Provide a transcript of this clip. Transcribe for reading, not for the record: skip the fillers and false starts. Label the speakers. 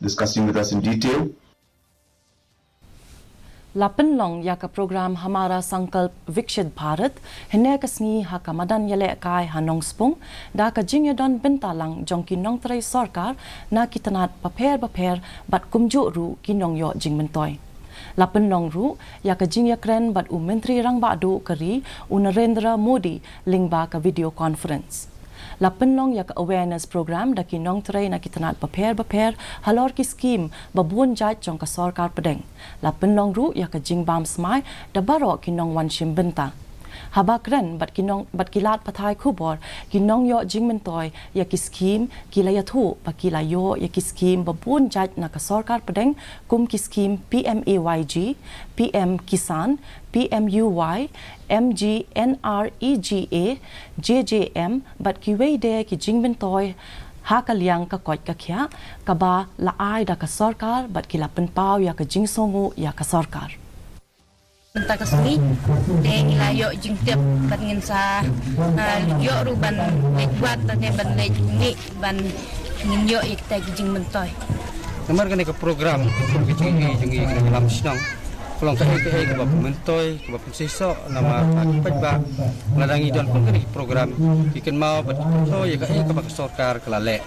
Speaker 1: discussing with us in detail.
Speaker 2: Lapin long ya ka program Hamara Sankalp Vikshit Bharat hine kasni ha ka madan yale kai hanong spung da ka jingya don bintalang jong kinong trai sarkar na kitanat paper bat kumju ru kinong yo jingmentoy. Lapin long ru ya ka jingya kren bat menteri rang badu kari Narendra Modi lingba ka video conference. Lapin long ya ka awareness program da kinong trai na kitanat paper halor ki scheme babun jaj jong ka sarkar pedeng. Lapin long ru ya ka jingbam smai da baro kinong wan shim benta. Habakren bat kilat pathai khubor kinong yo jingmentoy ya ki scheme kilaya thu pa kilayo ya ki scheme babun jaj na ka sarkar pedeng kum ki scheme PMAYG, PM Kisan, PMUY, MGNREGA, JJM bat kiwei de ki jingmentoy ha kalyang ka koit ka kya kaba laai da ka sarkar bat kilapin pau ya ka jingsongu ya ka sarkar.
Speaker 3: Bentar kesini, layo jingtip ban ngin sa yo ruban buat tadi ban ni ban ngin yo ikta jing mentoy.
Speaker 4: Namar kan ke program jengi ke dalam senang. Kalau ke bab mentoy, ke bab sesok nama akibat ba ladangi don pun kan program ikan mau betul ya ke bab sarkar kelalek.